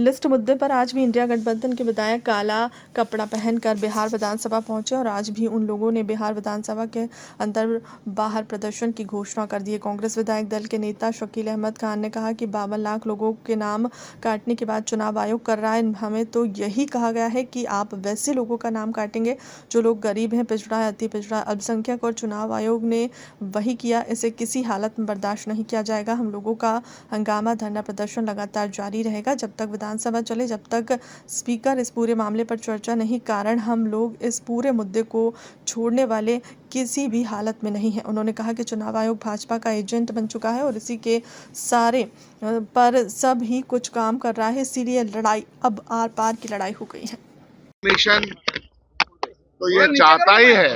List मुद्दे पर आज भी इंडिया गठबंधन के विधायक काला कपड़ा पहनकर बिहार विधानसभा पहुंचे और आज भी उन लोगों ने बिहार विधानसभा के अंदर बाहर प्रदर्शन की घोषणा कर दी है। कांग्रेस विधायक दल के नेता शकील अहमद खान ने कहा कि 52 लाख लोगों के नाम काटने के बाद चुनाव आयोग कर रहा है। हमें तो यही कहा गया है कि आप वैसे लोगों का नाम काटेंगे जो लोग गरीब हैं, पिछड़ा है, अति पिछड़ा, अल्पसंख्यक, और चुनाव आयोग ने वही किया। इसे किसी हालत में बर्दाश्त नहीं किया जाएगा। हम लोगों का हंगामा, धरना प्रदर्शन लगातार जारी रहेगा जब तक विधानसभा चले, जब तक स्पीकर इस पूरे मामले पर चर्चा नहीं। कारण हम लोग इस पूरे मुद्दे को छोड़ने वाले किसी भी हालत में नहीं है। उन्होंने कहा कि चुनाव आयोग भाजपा का एजेंट बन चुका है और इसी के सारे पर सब ही कुछ काम कर रहा है, इसीलिए लड़ाई अब आर पार की लड़ाई हो गई है। मिशन तो ये चाहता ही है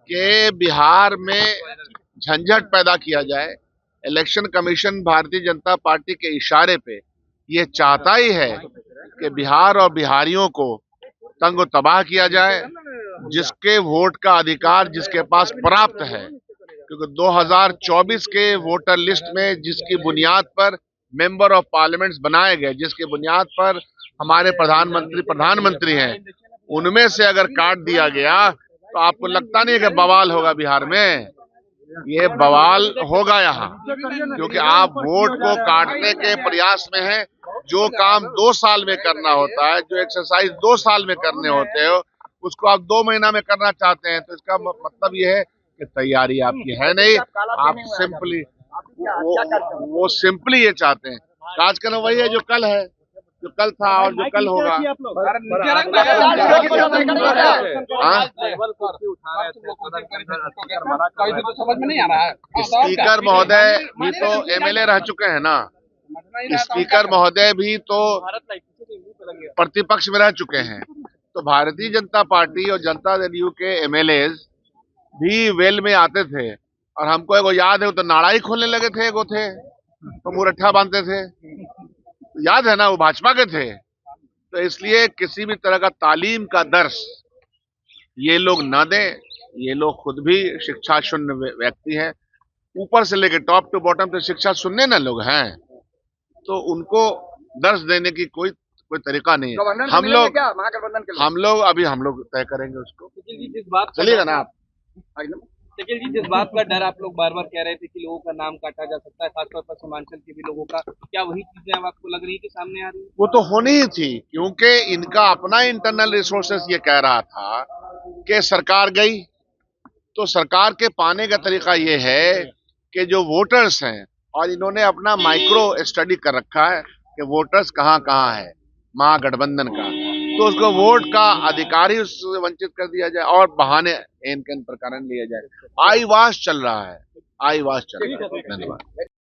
कि बिहार में झंझट पैदा किया जाए। Election commission Bharatiya Janata party के इशारे पे ये चाहता ही है कि बिहार और बिहारियों को तंग तबाह किया जाए। जिसके वोट का अधिकार जिसके पास प्राप्त है, क्योंकि 2024 के वोटर लिस्ट में जिसकी बुनियाद पर मेंबर ऑफ पार्लियामेंट्स बनाए गए, जिसकी बुनियाद पर हमारे प्रधानमंत्री हैं, उनमें से अगर काट दिया गया तो आपको लगता नहीं है कि बवाल होगा बिहार में? ये बवाल होगा यहाँ, क्योंकि आप वोट को काटने के प्रयास में हैं। जो काम 2 साल में करना होता है, जो एक्सरसाइज 2 साल में करने होते हो, उसको आप 2 महीना में करना चाहते हैं। तो इसका मतलब ये है कि तैयारी आपकी है नहीं। आप सिंपली वो सिंपली ये चाहते हैं। आजकल वही है जो कल है, जो कल था और जो कल होगा। स्पीकर महोदय भी तो एमएलए रह चुके हैं ना। स्पीकर महोदय भी तो प्रतिपक्ष में रह चुके हैं। तो भारतीय जनता पार्टी और जनता दल यू के एमएलए भी वेल में आते थे और हमको एगो याद है, वो तो नाड़ा ही खोलने लगे थे। एगो थे तो मुरट्ठा बांधते थे, याद है ना, वो भाजपा के थे। तो इसलिए किसी भी तरह का तालीम का दर्श ये लोग न दें। ये लोग खुद भी शिक्षा शून्य व्यक्ति हैं, ऊपर से लेकर टॉप टू बॉटम तक शिक्षा शून्य न लोग हैं। तो उनको दर्श देने की कोई तरीका नहीं है। हम लोग तय करेंगे उसको। चलिएगा ना आप? शकील जी, जिस बात का डर आप लोग बार बार कह रहे थे कि लोगों का नाम काटा जा सकता है, खासतौर पर सीमांचल के भी लोगों का, क्या वही चीजें अब आपको लग रही है कि सामने आ रही है? वो तो होनी ही थी, क्योंकि इनका अपना इंटरनल रिसोर्सेस ये कह रहा था कि सरकार गई तो सरकार के पाने का तरीका ये है कि जो वोटर्स हैं, और इन्होंने अपना माइक्रो स्टडी कर रखा है कि वोटर्स कहाँ कहाँ है महागठबंधन का, तो उसको वोट का अधिकार ही उससे वंचित कर दिया जाए और बहाने एन प्रकार लिए जाए। आई वाश चल रहा है, आई वाश चल रहा है। धन्यवाद।